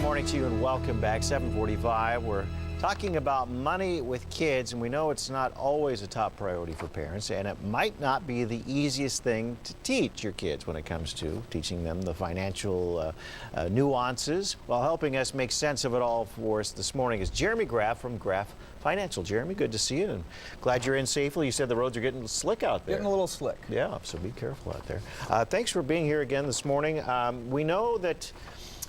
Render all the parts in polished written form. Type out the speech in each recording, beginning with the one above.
morning to you and welcome back. 7:45. We're talking about money with kids, and we know it's not always a top priority for parents, and it might not be the easiest thing to teach your kids when it comes to teaching them the financial nuances. While helping us make sense of it all for us this morning is Jeremy Graff from Graff Financial. Jeremy, good to see you, and glad you're in safely. You said the roads are getting slick out there. Getting a little slick. Yeah, so be careful out there. Thanks for being here again this morning. We know that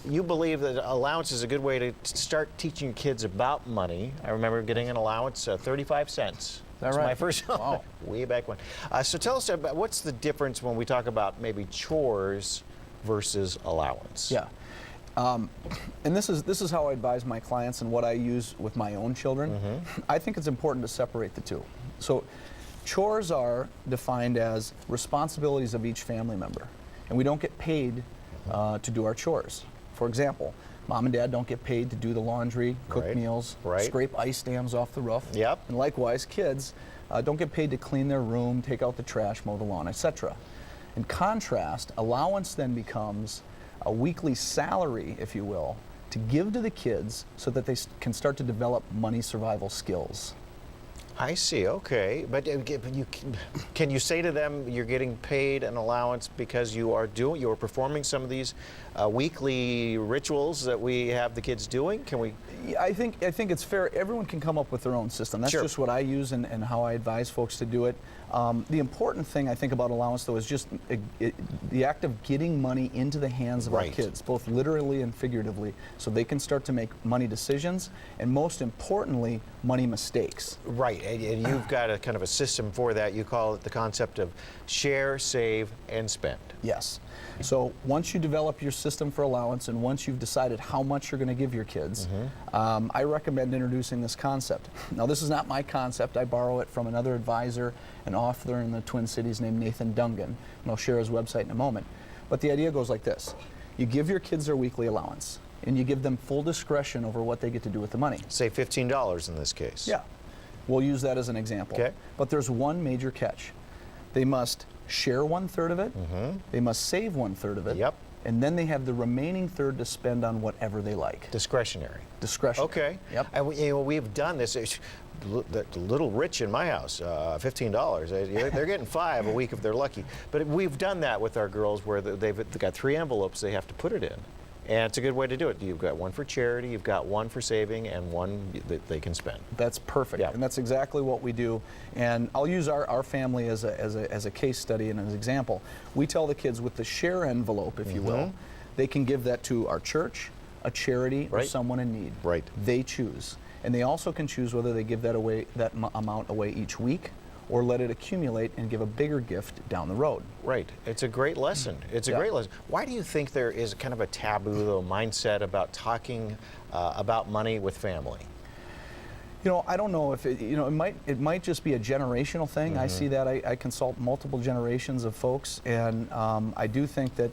you believe that allowance is a good way to start teaching kids about money. I remember getting an allowance, 35 cents. That's right? My first Wow. way back when. So tell us about what's the difference when we talk about maybe chores versus allowance. Yeah. And this is how I advise my clients and what I use with my own children. I think it's important to separate the two. So chores are defined as responsibilities of each family member, and we don't get paid to do our chores. For example, mom and dad don't get paid to do the laundry, cook meals, scrape ice dams off the roof. Yep. And likewise, kids don't get paid to clean their room, take out the trash, mow the lawn, etc. In contrast, allowance then becomes a weekly salary, if you will, to give to the kids so that they can start to develop money survival skills. I see, okay. But can you say to them you're getting paid an allowance because you are performing some of these weekly rituals that we have the kids doing? Can we? I think it's fair. Everyone can come up with their own system. That's just what I use and how I advise folks to do it. The important thing I think about allowance, though, is just the act of getting money into the hands of our kids, both literally and figuratively, so they can start to make money decisions and, most importantly, money mistakes. Right, and you've got a kind of a system for that. You call it the concept of share, save, and spend. Yes. So once you develop your system for allowance and once you've decided how much you're going to give your kids, I recommend introducing this concept. Now, this is not my concept. I borrow it from another advisor, an author in the Twin Cities named Nathan Dungan, and I'll share his website in a moment. But the idea goes like this. You give your kids their weekly allowance, and you give them full discretion over what they get to do with the money. Say $15 in this case. Yeah. We'll use that as an example. Okay. But there's one major catch. They must share 1/3 of it, they must save 1/3 of it, and then they have the remaining third to spend on whatever they like. Discretionary. Discretionary. Okay. Yep. And we've done this. It's a little rich in my house, $15. They're getting $5 a week if they're lucky. But we've done that with our girls where they've got 3 envelopes they have to put it in. And it's a good way to do it. You've got one for charity, you've got one for saving, and one that they can spend. That's perfect, and that's exactly what we do. And I'll use our family as a case study and as an example. We tell the kids with the share envelope, if you will, they can give that to our church, a charity, or someone in need. Right. They choose. And they also can choose whether they give that amount away each week, or let it accumulate and give a bigger gift down the road. Right. It's a great lesson. It's a great lesson. Why do you think there is kind of a taboo, though, mindset about talking about money with family? You know, I don't know if it might just be a generational thing. I see that. I consult multiple generations of folks, and I do think that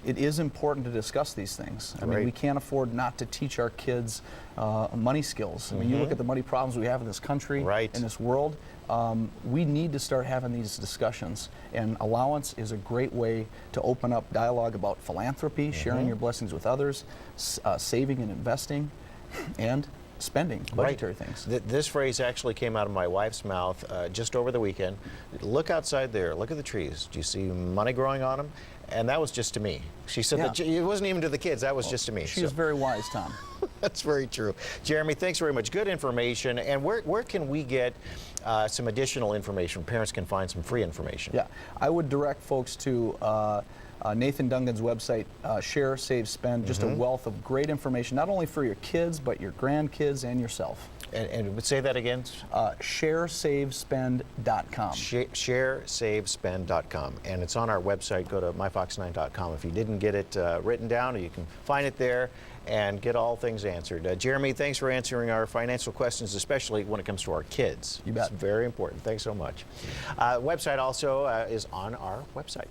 it is important to discuss these things. I mean, we can't afford not to teach our kids money skills. I mean, you look at the money problems we have in this country, in this world. We need to start having these discussions, and allowance is a great way to open up dialogue about philanthropy, sharing your blessings with others, saving and investing, and spending, budgetary things. This phrase actually came out of my wife's mouth just over the weekend. Look outside there, look at the trees. Do you see money growing on them? And that was just to me. She said that it wasn't even to the kids, that was just to me. She is very wise, Tom. That's very true. Jeremy, thanks very much. Good information. And where can we get some additional information? Parents can find some free information. Yeah, I would direct folks to Nathan Dungan's website, Share, Save, Spend, just a wealth of great information, not only for your kids, but your grandkids and yourself. And say that again? ShareSaveSpend.com. ShareSaveSpend.com. And it's on our website. Go to myfox9.com. If you didn't get it written down, you can find it there and get all things answered. Jeremy, thanks for answering our financial questions, especially when it comes to our kids. You bet. It's very important. Thanks so much. Website also is on our website.